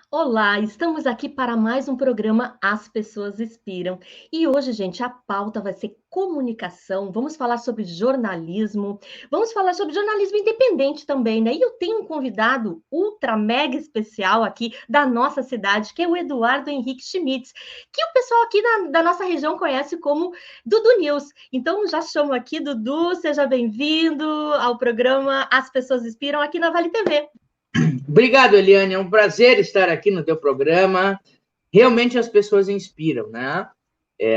Olá, estamos aqui para mais um programa As Pessoas Inspiram. E hoje, gente, a pauta vai ser comunicação. Vamos falar sobre jornalismo, vamos falar sobre jornalismo independente também, né? E eu tenho um convidado ultra mega especial aqui da nossa cidade, que é o Eduardo Henrique Schmitz, que o pessoal aqui da nossa região conhece como Dudu News. Então, já chamo aqui, Dudu, seja bem-vindo ao programa As Pessoas Inspiram aqui na Vale TV. Obrigado, Eliane. É um prazer estar aqui no teu programa. Realmente as pessoas inspiram, né?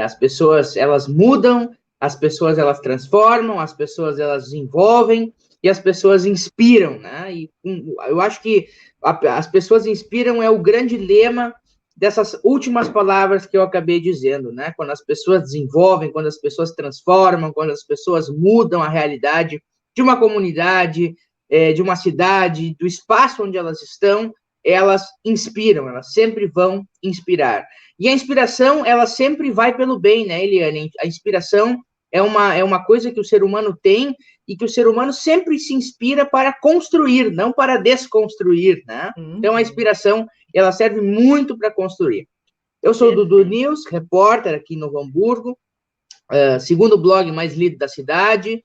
As pessoas, elas mudam, as pessoas, elas transformam, as pessoas, elas desenvolvem e as pessoas inspiram, né? E eu acho que as pessoas inspiram é o grande lema dessas últimas palavras que eu acabei dizendo, né? Quando as pessoas desenvolvem, quando as pessoas transformam, quando as pessoas mudam a realidade de uma comunidade, de uma cidade, do espaço onde elas estão, elas inspiram, elas sempre vão inspirar. E a inspiração, ela sempre vai pelo bem, né, Eliane? A inspiração é uma coisa que o ser humano tem e que o ser humano sempre se inspira para construir, não para desconstruir, né? Então, a inspiração, ela serve muito para construir. Eu sou o Dudu News, repórter aqui em Novo Hamburgo, segundo blog mais lido da cidade,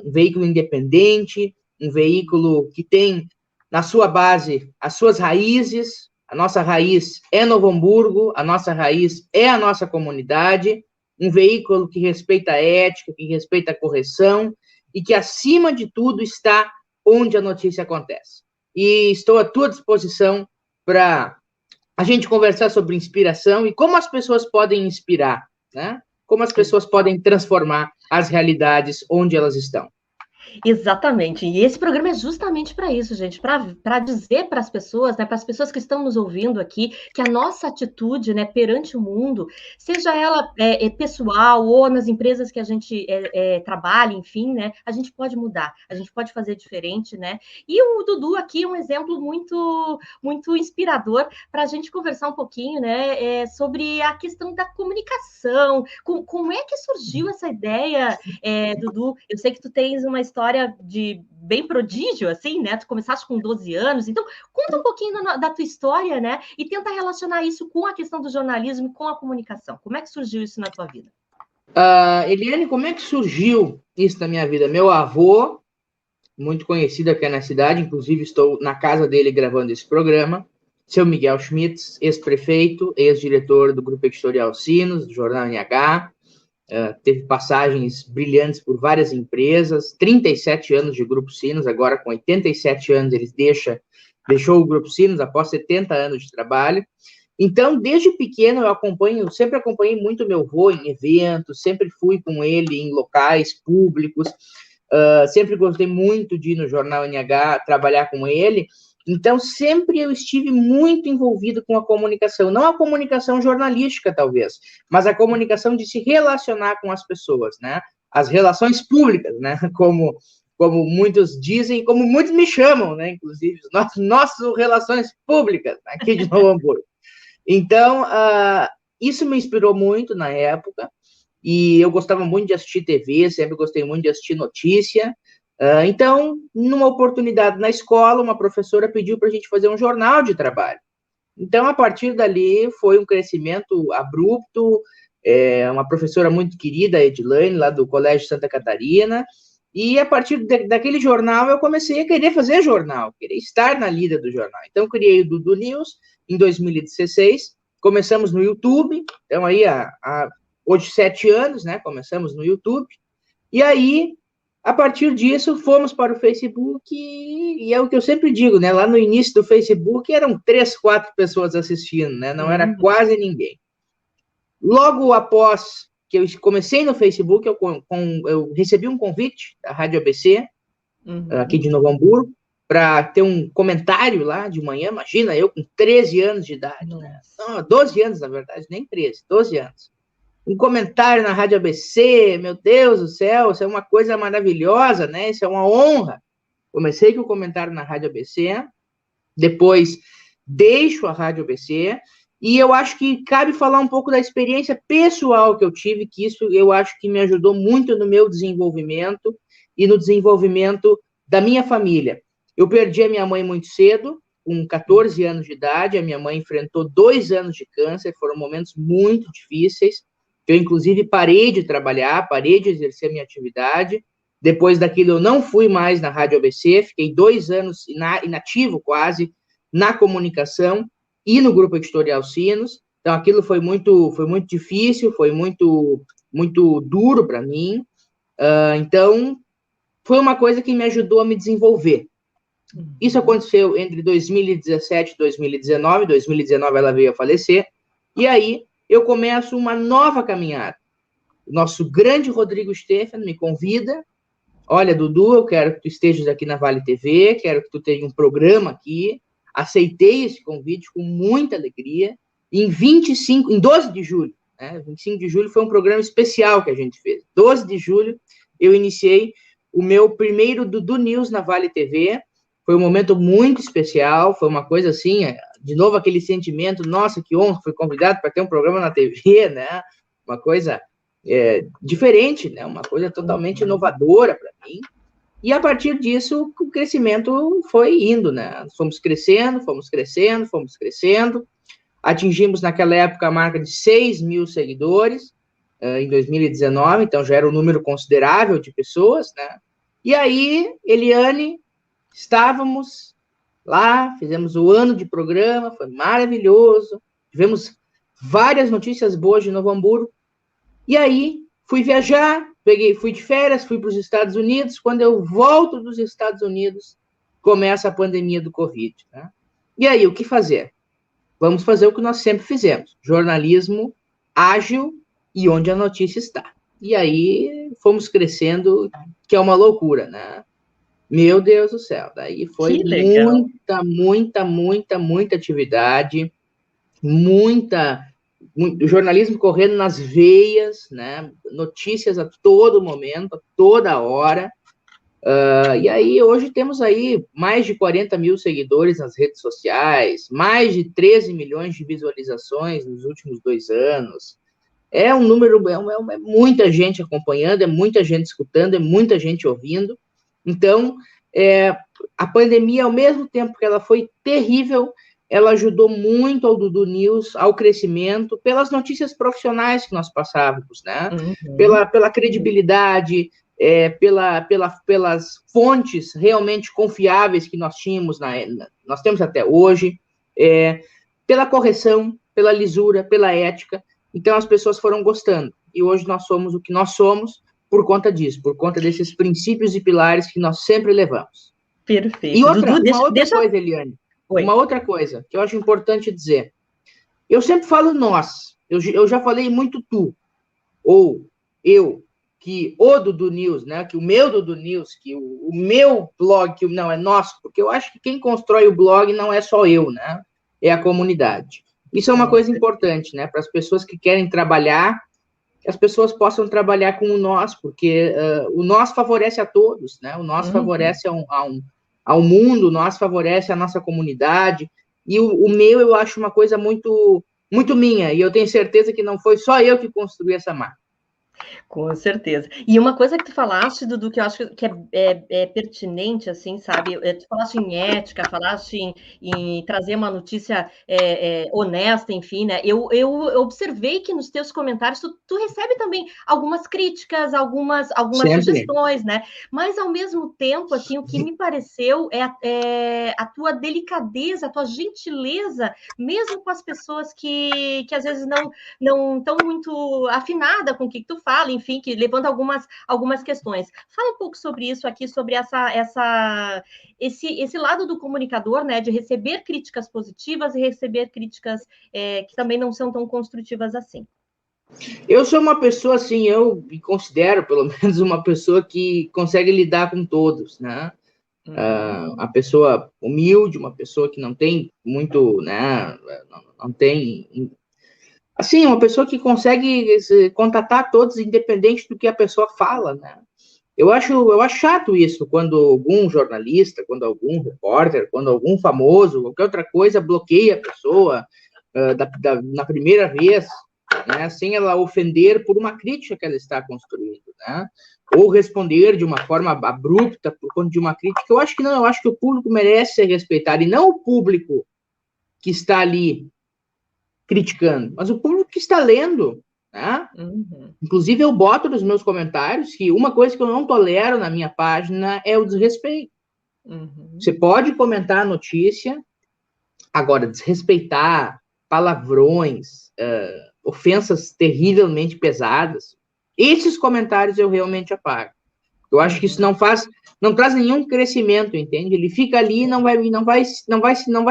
um veículo independente, um veículo que tem na sua base as suas raízes. A nossa raiz é Novo Hamburgo, a nossa raiz é a nossa comunidade, um veículo que respeita a ética, que respeita a correção e que, acima de tudo, está onde a notícia acontece. E estou à tua disposição para a gente conversar sobre inspiração e como as pessoas podem inspirar, né? Como as pessoas podem transformar as realidades onde elas estão. Exatamente. E esse programa é justamente para isso, gente, para dizer para as pessoas, né, para as pessoas que estão nos ouvindo aqui, que a nossa atitude, né, perante o mundo, seja ela pessoal ou nas empresas que a gente trabalha, enfim, né, a gente pode mudar, a gente pode fazer diferente, né? E o Dudu aqui é um exemplo muito, muito inspirador para a gente conversar um pouquinho, né, sobre a questão da comunicação. Como é que surgiu essa ideia, Dudu? Eu sei que tu tens uma história de bem prodígio, assim, né? Tu começaste com 12 anos, então conta um pouquinho da tua história, né? E tenta relacionar isso com a questão do jornalismo e com a comunicação. Como é que surgiu isso na tua vida? Eliane, como é que surgiu isso na minha vida? Meu avô, muito conhecido aqui na cidade, inclusive estou na casa dele gravando esse programa, seu Miguel Schmitz, ex-prefeito, ex-diretor do Grupo Editorial Sinos, do Jornal NH, teve passagens brilhantes por várias empresas, 37 anos de Grupo Sinos, agora com 87 anos ele deixou o Grupo Sinos após 70 anos de trabalho. Então, desde pequeno eu sempre acompanhei muito meu avô em eventos, sempre fui com ele em locais públicos, sempre gostei muito de ir no Jornal NH, trabalhar com ele. Então, sempre eu estive muito envolvido com a comunicação, não a comunicação jornalística, talvez, mas a comunicação de se relacionar com as pessoas, né? As relações públicas, né? Como muitos dizem, como muitos me chamam, né? Inclusive, nossas relações públicas aqui de Novo Hamburgo. Então, isso me inspirou muito na época, e eu gostava muito de assistir TV, sempre gostei muito de assistir notícia. Então, numa oportunidade na escola, uma professora pediu para a gente fazer um jornal de trabalho. Então, a partir dali, foi um crescimento abrupto, uma professora muito querida, a Edilane, lá do Colégio Santa Catarina, e a partir daquele jornal, eu comecei a querer fazer jornal, querer estar na lida do jornal. Então, criei o Dudu News em 2016, começamos no YouTube, então aí hoje 7 anos, né, começamos no YouTube, e aí, a partir disso, fomos para o Facebook, e é o que eu sempre digo, né, lá no início do Facebook, eram 3, 4 pessoas assistindo, né, não era quase ninguém. Logo após que eu comecei no Facebook, eu recebi um convite da Rádio ABC, aqui de Novo Hamburgo, para ter um comentário lá de manhã. Imagina, eu com 13 anos de idade, né? Não, 12 anos, na verdade, nem 13, 12 anos. Um comentário na Rádio ABC, meu Deus do céu, isso é uma coisa maravilhosa, né? Isso é uma honra. Comecei com o comentário na Rádio ABC, depois deixo a Rádio ABC, e eu acho que cabe falar um pouco da experiência pessoal que eu tive, que isso eu acho que me ajudou muito no meu desenvolvimento e no desenvolvimento da minha família. Eu perdi a minha mãe muito cedo, com 14 anos de idade, a minha mãe enfrentou 2 anos de câncer, foram momentos muito difíceis. Eu, inclusive, parei de trabalhar, parei de exercer a minha atividade. Depois daquilo, eu não fui mais na Rádio ABC, fiquei 2 anos inativo quase na comunicação e no Grupo Editorial Sinos. Então, aquilo foi muito difícil, foi muito duro para mim. Então, foi uma coisa que me ajudou a me desenvolver. Isso aconteceu entre 2017 e 2019. 2019 ela veio a falecer. E aí, eu começo uma nova caminhada. O nosso grande Rodrigo Stefano me convida. Olha, Dudu, eu quero que tu estejas aqui na Vale TV, quero que tu tenha um programa aqui. Aceitei esse convite com muita alegria. Em 12 de julho, né? 25 de julho foi um programa especial que a gente fez. 12 de julho, eu iniciei o meu primeiro Dudu News na Vale TV. Foi um momento muito especial, foi uma coisa assim, de novo aquele sentimento, nossa, que honra, fui convidado para ter um programa na TV, né? Uma coisa diferente, né? Uma coisa totalmente inovadora para mim. E a partir disso, o crescimento foi indo, né? Fomos crescendo. Atingimos naquela época a marca de 6 mil seguidores, em 2019, então já era um número considerável de pessoas, né? E aí, Eliane, estávamos lá, fizemos o ano de programa, foi maravilhoso, tivemos várias notícias boas de Novo Hamburgo, e aí fui viajar, fui de férias, fui para os Estados Unidos. Quando eu volto dos Estados Unidos, começa a pandemia do Covid, né? E aí, o que fazer? Vamos fazer o que nós sempre fizemos, jornalismo ágil e onde a notícia está. E aí, fomos crescendo, que é uma loucura, né? Meu Deus do céu, daí foi muita atividade, muito jornalismo correndo nas veias, né? Notícias a todo momento, a toda hora. E aí, hoje temos aí mais de 40 mil seguidores nas redes sociais, mais de 13 milhões de visualizações nos últimos 2 anos. É um número, é muita gente acompanhando, é muita gente escutando, é muita gente ouvindo. Então, a pandemia, ao mesmo tempo que ela foi terrível, ela ajudou muito ao Dudu News, ao crescimento, pelas notícias profissionais que nós passávamos, né? Pela credibilidade, pelas fontes realmente confiáveis que nós tínhamos, nós temos até hoje, pela correção, pela lisura, pela ética. Então, as pessoas foram gostando. E hoje nós somos o que nós somos por conta disso, por conta desses princípios e pilares que nós sempre levamos. Perfeito. E uma outra coisa, Eliane, uma outra coisa que eu acho importante dizer. Eu sempre falo nós, eu já falei muito tu, ou eu, que o Dudu News, né, que o meu Dudu News, que o meu blog, que não é nosso, porque eu acho que quem constrói o blog não é só eu, né, é a comunidade. Isso é uma coisa importante, né, para as pessoas que querem trabalhar, que as pessoas possam trabalhar com o nós, porque o nós favorece a todos, né, o nós favorece ao mundo, o nós favorece a nossa comunidade, e o meu eu acho uma coisa muito, muito minha, e eu tenho certeza que não foi só eu que construí essa marca. Com certeza. E uma coisa que tu falaste, Dudu, que eu acho que é pertinente, assim, sabe? Tu falaste em ética, falaste em trazer uma notícia honesta, enfim, né? Eu observei que nos teus comentários tu recebe também algumas críticas, algumas sugestões, né? Mas, ao mesmo tempo, assim, o que me pareceu é a tua delicadeza, a tua gentileza, mesmo com as pessoas que às vezes não estão muito afinadas com o que tu fala, enfim, que levanta algumas questões. Fala um pouco sobre isso aqui, sobre esse lado do comunicador, né, de receber críticas positivas e receber críticas que também não são tão construtivas assim. Eu sou uma pessoa, assim, eu me considero, pelo menos, uma pessoa que consegue lidar com todos, né? Uma pessoa humilde, uma pessoa que não tem muito, né, não tem... Assim, uma pessoa que consegue contatar todos, independente do que a pessoa fala, né? Eu acho chato isso, quando algum jornalista, quando algum repórter, quando algum famoso, qualquer outra coisa, bloqueia a pessoa na primeira vez. né, sem ela ofender por uma crítica que ela está construindo, né, ou responder de uma forma abrupta por conta de uma crítica. Eu acho que não, eu acho que o público merece ser respeitado, e não o público que está ali criticando, mas o público que está lendo, né? Uhum. Inclusive, eu boto nos meus comentários que uma coisa que eu não tolero na minha página é o desrespeito. Uhum. Você pode comentar a notícia, agora, desrespeitar, palavrões, ofensas terrivelmente pesadas, esses comentários eu realmente apago. Eu acho que isso não traz nenhum crescimento, entende? Ele fica ali e não vai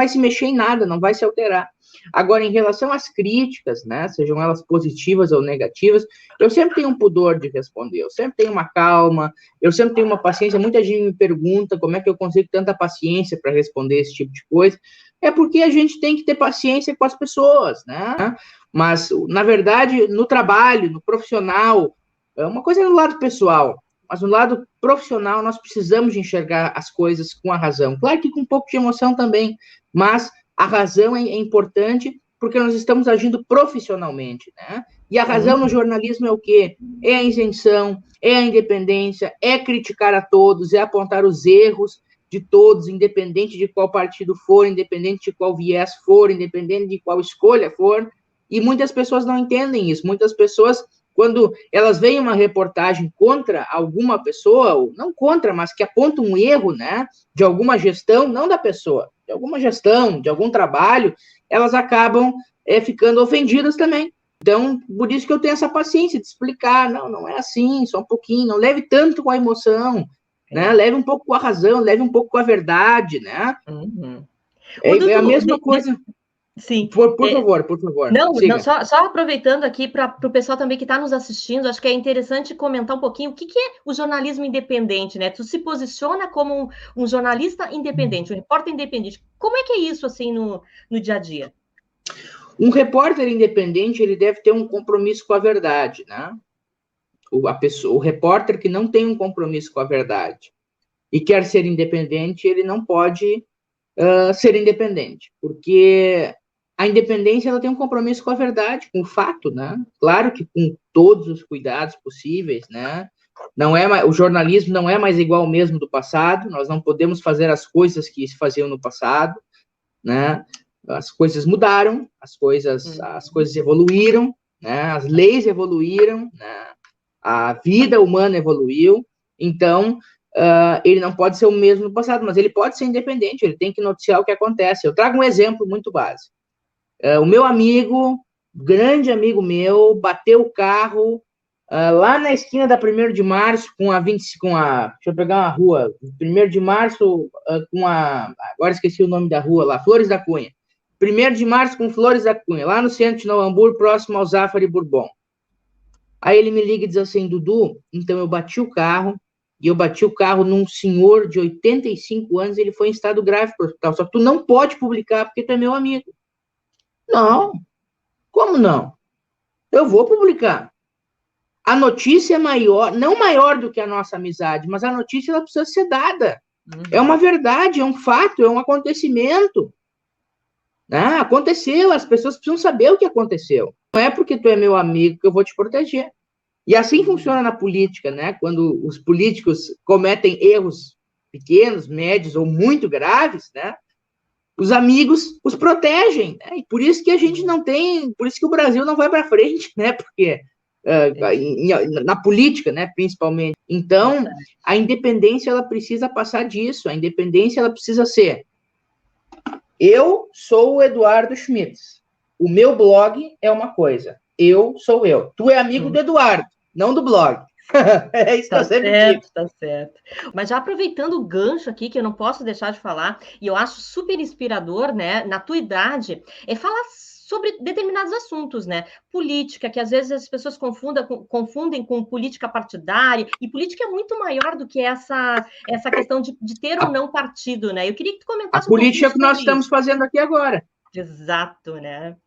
se mexer em nada, não vai se alterar. Agora, em relação às críticas, né, sejam elas positivas ou negativas, eu sempre tenho um pudor de responder, eu sempre tenho uma calma, eu sempre tenho uma paciência. Muita gente me pergunta como é que eu consigo tanta paciência para responder esse tipo de coisa. É porque a gente tem que ter paciência com as pessoas, né? Mas, na verdade, no trabalho, no profissional, uma coisa é no lado pessoal, mas no lado profissional nós precisamos de enxergar as coisas com a razão. Claro que com um pouco de emoção também, mas a razão é importante porque nós estamos agindo profissionalmente, né? E a razão no jornalismo é o quê? É a isenção, é a independência, é criticar a todos, é apontar os erros de todos, independente de qual partido for, independente de qual viés for, independente de qual escolha for. E muitas pessoas não entendem isso. Muitas pessoas, quando elas veem uma reportagem contra alguma pessoa, ou não contra, mas que aponta um erro, né, de alguma gestão, não da pessoa, de alguma gestão, de algum trabalho, elas acabam ficando ofendidas também. Então, por isso que eu tenho essa paciência de explicar, não é assim, só um pouquinho, não leve tanto com a emoção, né, leve um pouco com a razão, leve um pouco com a verdade, né. Uhum. É a mesma coisa... Sim. Por favor. Não, só aproveitando aqui para o pessoal também que está nos assistindo, acho que é interessante comentar um pouquinho o que é o jornalismo independente, né? Tu se posiciona como um jornalista independente, um repórter independente. Como é que é isso, assim, no dia a dia? Um repórter independente, ele deve ter um compromisso com a verdade, né? O repórter que não tem um compromisso com a verdade e quer ser independente, ele não pode ser independente, porque a independência ela tem um compromisso com a verdade, com o fato, né? Claro que com todos os cuidados possíveis, né? O jornalismo não é mais igual ao mesmo do passado, nós não podemos fazer as coisas que se faziam no passado, né? As coisas mudaram, as coisas evoluíram, né? As leis evoluíram, né? A vida humana evoluiu, então ele não pode ser o mesmo do passado, mas ele pode ser independente, ele tem que noticiar o que acontece. Eu trago um exemplo muito básico. O meu amigo, grande amigo meu, bateu o carro lá na esquina da 1º de março deixa eu pegar uma rua, 1º de março agora esqueci o nome da rua lá, Flores da Cunha. 1º de março com Flores da Cunha, lá no centro de Novo Hamburgo, próximo ao Zafari Bourbon. Aí ele me liga e diz assim, Dudu, então eu bati o carro num senhor de 85 anos, ele foi em estado grave para o hospital, só que tu não pode publicar porque tu é meu amigo. Não, como não? Eu vou publicar. A notícia é maior, não maior do que a nossa amizade, mas a notícia ela precisa ser dada. É uma verdade, é um fato, é um acontecimento. Aconteceu, as pessoas precisam saber o que aconteceu. Não é porque tu é meu amigo que eu vou te proteger. E assim funciona na política, né? Quando os políticos cometem erros pequenos, médios ou muito graves, né? Os amigos os protegem, né? E por isso que a gente não tem, por isso que o Brasil não vai para frente, né? Porque na política, né? Principalmente. Então, a independência ela precisa passar disso. A independência ela precisa ser: eu sou o Eduardo Schmitz. O meu blog é uma coisa. Eu sou eu. Tu é amigo do Eduardo, não do blog. Isso tá certo, tá certo. Mas já aproveitando o gancho aqui, que eu não posso deixar de falar, e eu acho super inspirador, né, na tua idade, é falar sobre determinados assuntos, né? Política, que às vezes as pessoas confundem com política partidária, e política é muito maior do que essa questão de ter ou não partido, né? Eu queria que tu comentasse a política que nós estamos fazendo aqui agora. Exato, né?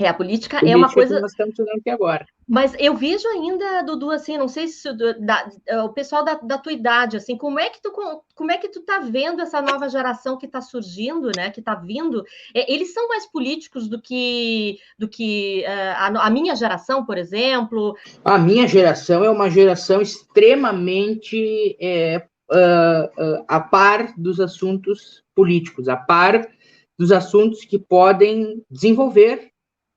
A política é uma Política que coisa. nós estamos fazendo aqui agora. Mas eu vejo ainda, Dudu, assim, não sei se o pessoal da tua idade, assim, como é que tu tá vendo essa nova geração que está surgindo, né, que está vindo? Eles são mais políticos do que a minha geração, por exemplo? A minha geração é uma geração extremamente a par dos assuntos políticos, a par dos assuntos que podem desenvolver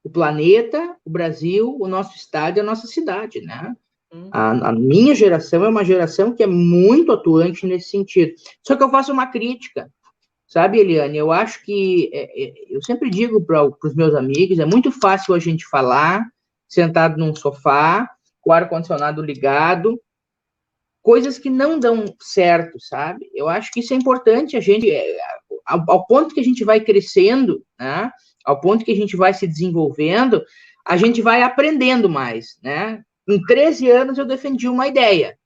o planeta, o Brasil, o nosso estado e a nossa cidade, né? A minha geração é uma geração que é muito atuante nesse sentido. Só que eu faço uma crítica, sabe, Eliane? Eu acho que, eu sempre digo para os meus amigos, é muito fácil a gente falar, sentado num sofá, com o ar-condicionado ligado, coisas que não dão certo, sabe? Eu acho que isso é importante, a gente, ao ponto que a gente vai crescendo, né? Ao ponto que a gente vai se desenvolvendo, a gente vai aprendendo mais, né? Com 13 anos eu defendi uma ideia,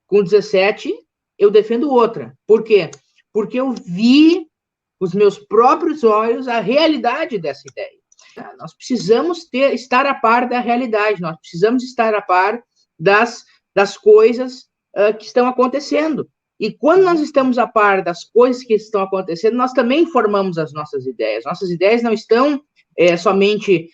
com 17 eu defendo outra. Por quê? Porque eu vi com os meus próprios olhos a realidade dessa ideia. Nós precisamos estar a par da realidade, nós precisamos estar a par das coisas que estão acontecendo. E quando nós estamos a par das coisas que estão acontecendo, nós também formamos as nossas ideias. Nossas ideias não estão somente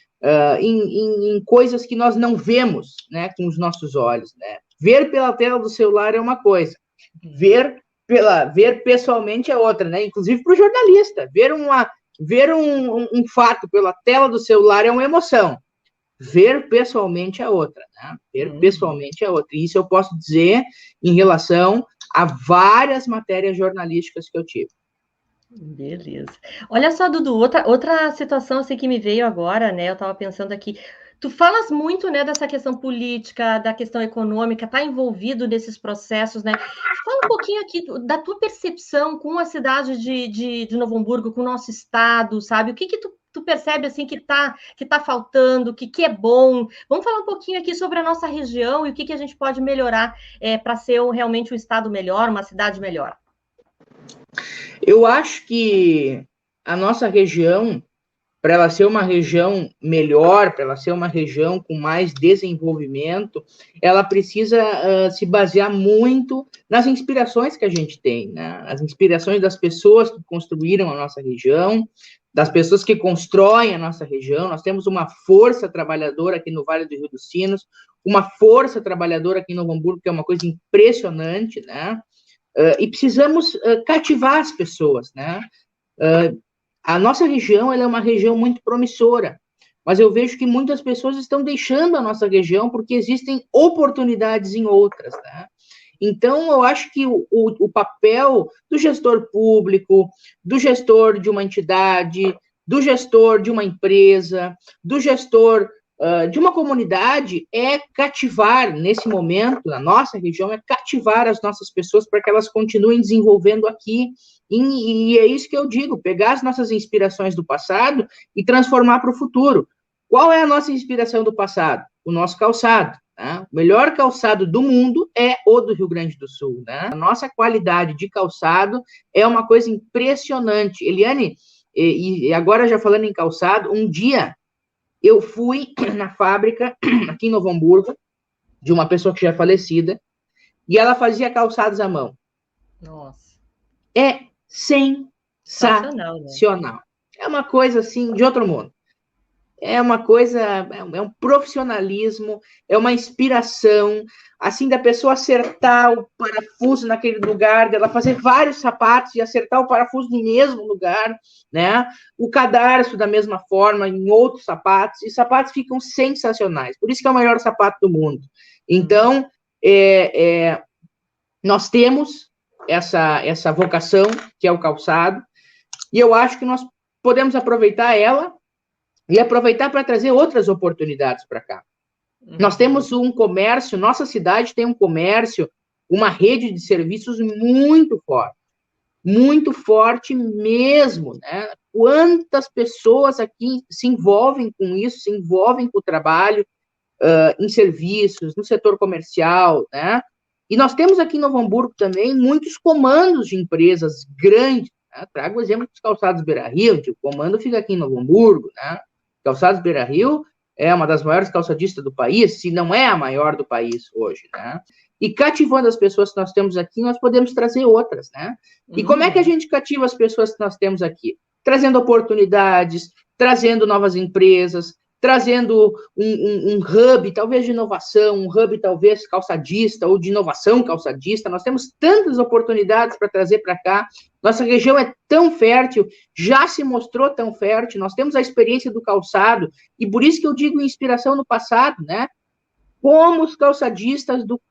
em coisas que nós não vemos, né, com os nossos olhos, né? Ver pela tela do celular é uma coisa, ver pessoalmente é outra, né? Inclusive para o jornalista, ver um fato pela tela do celular é uma emoção. Ver pessoalmente é outra, né? Ver pessoalmente é outra. E isso eu posso dizer em relação a várias matérias jornalísticas que eu tive. Beleza. Olha só, Dudu, outra situação assim que me veio agora, né? Eu estava pensando aqui. Tu falas muito, né, dessa questão política, da questão econômica, tá envolvido nesses processos, né? Fala um pouquinho aqui da tua percepção com a cidade de Novo Hamburgo, com o nosso estado, sabe? O que tu percebe assim que tá faltando, que é bom? Vamos falar um pouquinho aqui sobre a nossa região e o que a gente pode melhorar para ser realmente um estado melhor, uma cidade melhor. Eu acho que a nossa região, para ela ser uma região melhor, para ela ser uma região com mais desenvolvimento, ela precisa se basear muito nas inspirações que a gente tem, né? As inspirações das pessoas que construíram a nossa região, das pessoas que constroem a nossa região. Nós temos uma força trabalhadora aqui no Vale do Rio dos Sinos, uma força trabalhadora aqui em Novo Hamburgo, que é uma coisa impressionante, né? E precisamos cativar as pessoas, né? A nossa região ela é uma região muito promissora, mas eu vejo que muitas pessoas estão deixando a nossa região porque existem oportunidades em outras, né? Então, eu acho que o papel do gestor público, do gestor de uma entidade, do gestor de uma empresa, do gestor de uma comunidade é cativar, nesse momento, na nossa região, é cativar as nossas pessoas para que elas continuem desenvolvendo aqui. E é isso que eu digo, pegar as nossas inspirações do passado e transformar para o futuro. Qual é a nossa inspiração do passado? O nosso calçado. Né? O melhor calçado do mundo é o do Rio Grande do Sul. Né? A nossa qualidade de calçado é uma coisa impressionante. Eliane, e agora já falando em calçado, um dia eu fui na fábrica, aqui em Novo Hamburgo, de uma pessoa que já é falecida, e ela fazia calçados à mão. Nossa. É sensacional. Né? É uma coisa, assim, de outro mundo. É uma coisa, é um profissionalismo, é uma inspiração, assim, da pessoa acertar o parafuso naquele lugar, dela fazer vários sapatos e acertar o parafuso no mesmo lugar, né? O cadarço da mesma forma em outros sapatos, e os sapatos ficam sensacionais. Por isso que é o melhor sapato do mundo. Então, nós temos essa vocação, que é o calçado, e eu acho que nós podemos aproveitar ela e aproveitar para trazer outras oportunidades para cá. Nós temos um comércio, nossa cidade tem um comércio, uma rede de serviços muito forte mesmo, né? Quantas pessoas aqui se envolvem com isso, se envolvem com o trabalho em serviços, no setor comercial, né? E nós temos aqui em Novo Hamburgo também muitos comandos de empresas grandes, né? Trago o exemplo dos calçados Beira-Rio, o comando fica aqui em Novo Hamburgo, né? Calçados Beira-Rio é uma das maiores calçadistas do país, se não é a maior do país hoje, né? E cativando as pessoas que nós temos aqui, nós podemos trazer outras, né? E como é que a gente cativa as pessoas que nós temos aqui? Trazendo oportunidades, trazendo novas empresas, trazendo um hub, talvez, de inovação, um hub, talvez, calçadista, ou de inovação calçadista. Nós temos tantas oportunidades para trazer para cá. Nossa região é tão fértil, já se mostrou tão fértil, nós temos a experiência do calçado, e por isso que eu digo inspiração no passado, né? Como os calçadistas do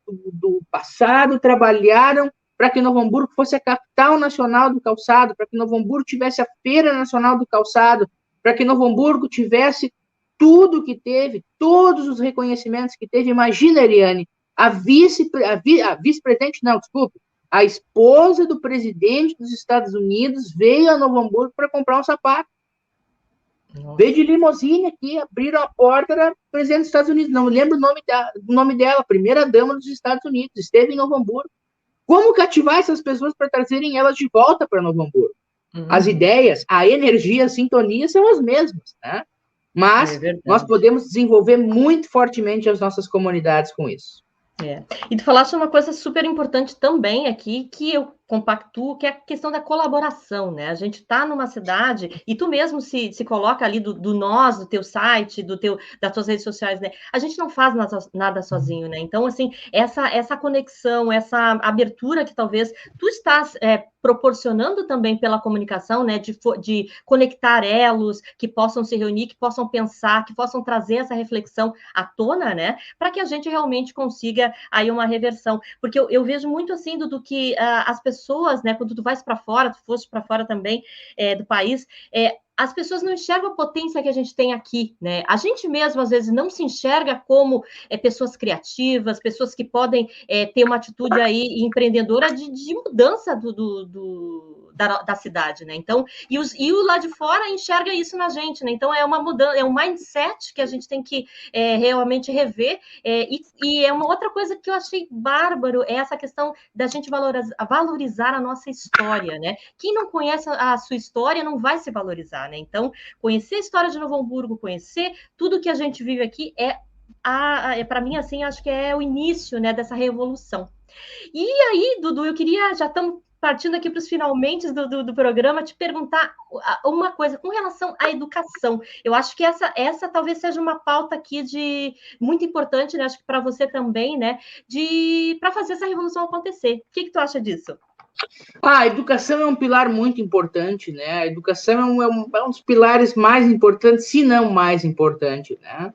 passado trabalharam para que Novo Hamburgo fosse a capital nacional do calçado, para que Novo Hamburgo tivesse a Feira Nacional do Calçado, para que Novo Hamburgo tivesse tudo que teve, todos os reconhecimentos que teve. Imagina, Eliane, a vice-presidente, não, desculpe, a esposa do presidente dos Estados Unidos veio a Novo Hamburgo para comprar um sapato. Nossa. Veio de limusine aqui, abriram a porta, era presidente dos Estados Unidos, não me lembro o nome dela, primeira-dama dos Estados Unidos, esteve em Novo Hamburgo. Como cativar essas pessoas para trazerem elas de volta para Novo Hamburgo? As ideias, a energia, a sintonia são as mesmas, né? Mas nós podemos desenvolver muito fortemente as nossas comunidades com isso. E tu falaste uma coisa super importante também aqui, que eu compactuo, que é a questão da colaboração, né? A gente está numa cidade, e tu mesmo se coloca ali do nós, do teu site, das tuas redes sociais, né? A gente não faz nada sozinho, né? Então, assim, essa conexão, essa abertura que talvez tu estás proporcionando também pela comunicação, né? De conectar elos que possam se reunir, que possam pensar, que possam trazer essa reflexão à tona, né? Para que a gente realmente consiga aí uma reversão. Porque eu vejo muito assim do que as pessoas, né, quando tu vais para fora, tu foste para fora também do país, as pessoas não enxergam a potência que a gente tem aqui, né? A gente mesmo, às vezes, não se enxerga como pessoas criativas, pessoas que podem ter uma atitude aí empreendedora de mudança da cidade, né? Então, e o lá de fora enxerga isso na gente, né? Então, é uma mudança, é um mindset que a gente tem que realmente rever. E é uma outra coisa que eu achei bárbaro, é essa questão da gente valorizar a nossa história, né? Quem não conhece a sua história não vai se valorizar, né? Então, conhecer a história de Novo Hamburgo, conhecer tudo que a gente vive aqui para mim, assim, acho que é o início, né, dessa revolução. E aí, Dudu, eu queria, já estamos partindo aqui para os finalmente do programa, te perguntar uma coisa com relação à educação. Eu acho que essa talvez seja uma pauta aqui muito importante, né? Acho que para você também, né? Para fazer essa revolução acontecer. O que tu acha disso? A educação é um pilar muito importante, né? A educação é um dos pilares mais importantes, se não mais importante, né?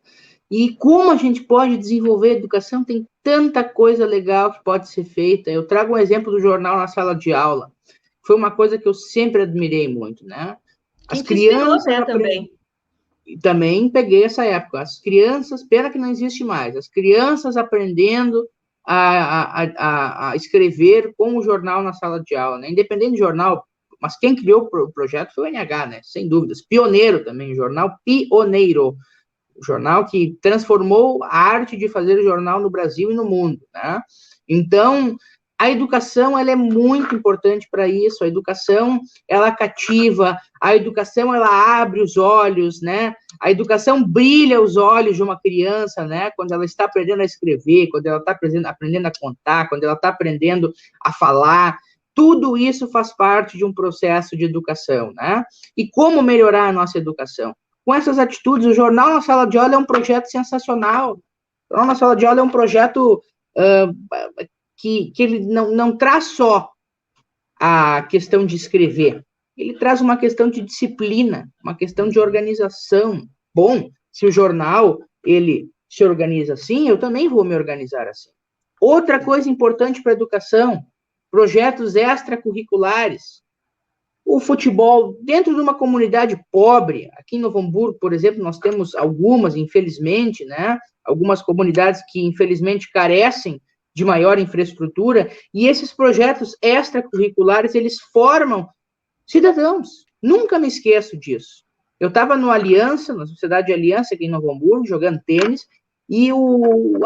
E como a gente pode desenvolver a educação, tem tanta coisa legal que pode ser feita. Eu trago um exemplo do jornal na sala de aula. Foi uma coisa que eu sempre admirei muito, né? As crianças inspirou, né, também peguei essa época. As crianças, pena que não existe mais, as crianças aprendendo a escrever com o jornal na sala de aula, né? Independente do jornal, mas quem criou o projeto foi o NH, né? Sem dúvidas. Pioneiro também, jornal pioneiro. O jornal que transformou a arte de fazer jornal no Brasil e no mundo, né? Então, a educação, ela é muito importante para isso. A educação, ela cativa, a educação, ela abre os olhos, né? A educação brilha os olhos de uma criança, né? Quando ela está aprendendo a escrever, quando ela está aprendendo a contar, quando ela está aprendendo a falar. Tudo isso faz parte de um processo de educação, né? E como melhorar a nossa educação? Com essas atitudes, o Jornal na Sala de Aula é um projeto sensacional. O Jornal na Sala de Aula é um projeto que ele não traz só a questão de escrever, ele traz uma questão de disciplina, uma questão de organização. Bom, se o jornal ele se organiza assim, eu também vou me organizar assim. Outra coisa importante para a educação, projetos extracurriculares. O futebol, dentro de uma comunidade pobre, aqui em Novo Hamburgo, por exemplo, nós temos algumas, infelizmente, né? Algumas comunidades que, infelizmente, carecem de maior infraestrutura, e esses projetos extracurriculares, eles formam cidadãos. Nunca me esqueço disso. Eu estava no Aliança, na Sociedade de Aliança, aqui em Novo Hamburgo, jogando tênis, e o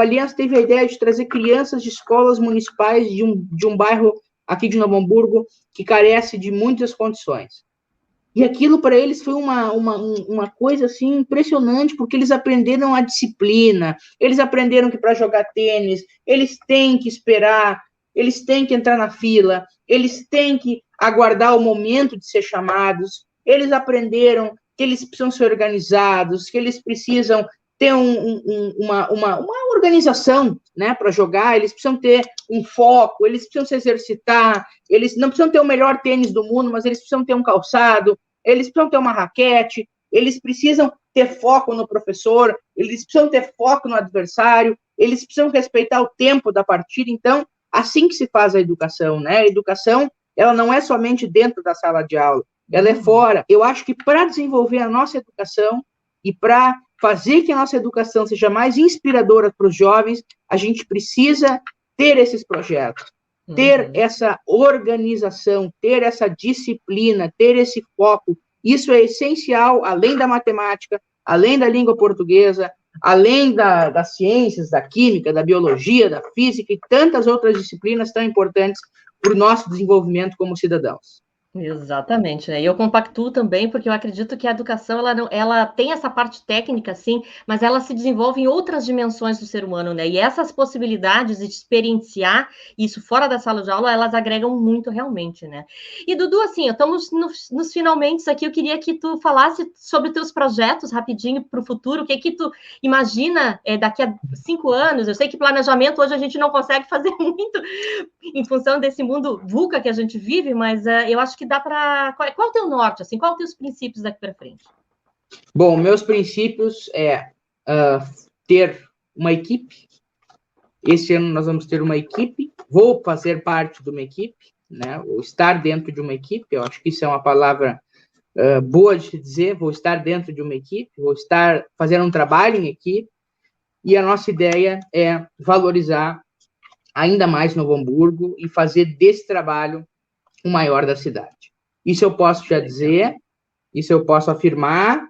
Aliança teve a ideia de trazer crianças de escolas municipais de um bairro aqui de Novo Hamburgo, que carece de muitas condições. E aquilo para eles foi uma coisa assim impressionante, porque eles aprenderam a disciplina, eles aprenderam que para jogar tênis, eles têm que esperar, eles têm que entrar na fila, eles têm que aguardar o momento de ser chamados, eles aprenderam que eles precisam ser organizados, que eles precisam ter uma organização, né, para jogar, eles precisam ter um foco, eles precisam se exercitar, eles não precisam ter o melhor tênis do mundo, mas eles precisam ter um calçado, eles precisam ter uma raquete, eles precisam ter foco no professor, eles precisam ter foco no adversário, eles precisam respeitar o tempo da partida. Então, assim que se faz a educação, né? A educação, ela não é somente dentro da sala de aula, ela é fora. Eu acho que para desenvolver a nossa educação e para fazer que a nossa educação seja mais inspiradora para os jovens, a gente precisa ter esses projetos, ter essa organização, ter essa disciplina, ter esse foco. Isso é essencial, além da matemática, além da língua portuguesa, além das ciências, da química, da biologia, da física e tantas outras disciplinas tão importantes para o nosso desenvolvimento como cidadãos. Exatamente, né? E eu compactuo também, porque eu acredito que a educação, ela tem essa parte técnica, sim, mas ela se desenvolve em outras dimensões do ser humano, né? E essas possibilidades de experienciar isso fora da sala de aula, elas agregam muito realmente, né? E, Dudu, assim, estamos nos finalmente aqui, eu queria que tu falasse sobre teus projetos rapidinho para o futuro, o que tu imagina daqui a 5 anos? Eu sei que planejamento hoje a gente não consegue fazer muito em função desse mundo VUCA que a gente vive, mas eu acho que dá para... Qual é o teu norte, assim? Qual é os teus princípios daqui para frente? Bom, meus princípios é ter uma equipe. Esse ano nós vamos ter uma equipe. Vou fazer parte de uma equipe, né? Vou estar dentro de uma equipe. Eu acho que isso é uma palavra boa de se dizer. Vou estar dentro de uma equipe. Vou estar fazendo um trabalho em equipe. E a nossa ideia é valorizar ainda mais Novo Hamburgo e fazer desse trabalho o maior da cidade. Isso eu posso já dizer, isso eu posso afirmar.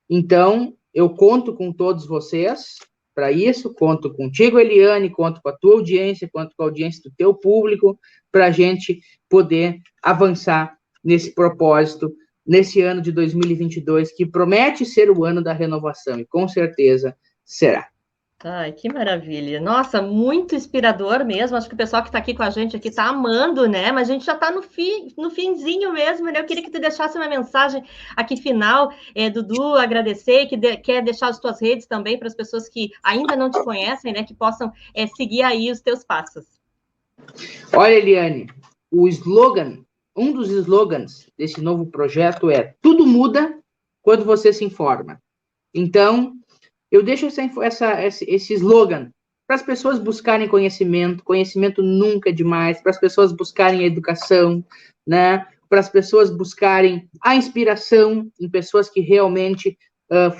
Então, eu conto com todos vocês para isso, conto contigo, Eliane, conto com a tua audiência, conto com a audiência do teu público, para a gente poder avançar nesse propósito, nesse ano de 2022, que promete ser o ano da renovação, e com certeza será. Ai, que maravilha. Nossa, muito inspirador mesmo. Acho que o pessoal que está aqui com a gente aqui está amando, né? Mas a gente já está no finzinho mesmo, né? Eu queria que tu deixasse uma mensagem aqui final, Dudu, agradecer, quer deixar as tuas redes também para as pessoas que ainda não te conhecem, né? Que possam seguir aí os teus passos. Olha, Eliane, um dos slogans desse novo projeto é: tudo muda quando você se informa. Então, eu deixo esse slogan para as pessoas buscarem conhecimento nunca é demais, para as pessoas buscarem a educação, né? Para as pessoas buscarem a inspiração em pessoas que realmente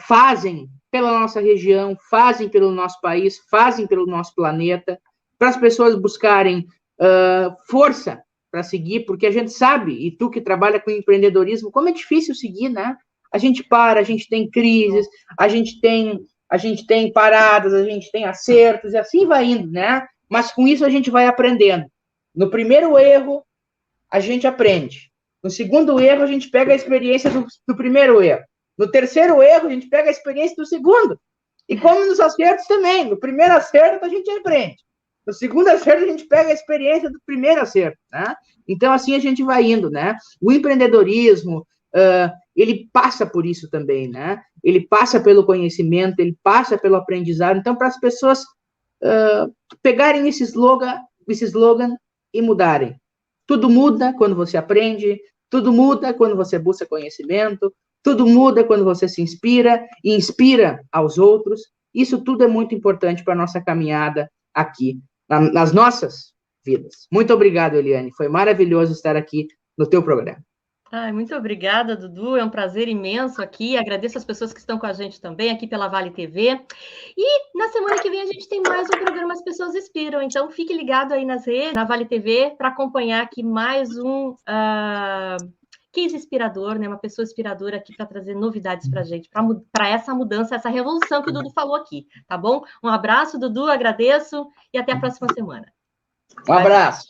fazem pela nossa região, fazem pelo nosso país, fazem pelo nosso planeta, para as pessoas buscarem força para seguir, porque a gente sabe, e tu que trabalha com empreendedorismo, como é difícil seguir, né? A gente tem crises, a gente tem paradas, a gente tem acertos, e assim vai indo, né? Mas com isso a gente vai aprendendo. No primeiro erro, a gente aprende. No segundo erro, a gente pega a experiência do primeiro erro. No terceiro erro, a gente pega a experiência do segundo. E como nos acertos também. No primeiro acerto, a gente aprende. No segundo acerto, a gente pega a experiência do primeiro acerto, né? Então, assim a gente vai indo, né? O empreendedorismo, ele passa por isso também, né? Ele passa pelo conhecimento, ele passa pelo aprendizado. Então, para as pessoas pegarem esse slogan e mudarem. Tudo muda quando você aprende, tudo muda quando você busca conhecimento, tudo muda quando você se inspira e inspira aos outros. Isso tudo é muito importante para a nossa caminhada aqui, nas nossas vidas. Muito obrigado, Eliane. Foi maravilhoso estar aqui no teu programa. Ai, muito obrigada, Dudu. É um prazer imenso aqui. Agradeço as pessoas que estão com a gente também aqui pela Vale TV. E na semana que vem a gente tem mais um programa As Pessoas Inspiram. Então fique ligado aí nas redes, na Vale TV, para acompanhar aqui mais um case inspirador, né? Uma pessoa inspiradora aqui para trazer novidades para a gente, para essa mudança, essa revolução que o Dudu falou aqui, tá bom? Um abraço, Dudu, agradeço e até a próxima semana. Um abraço.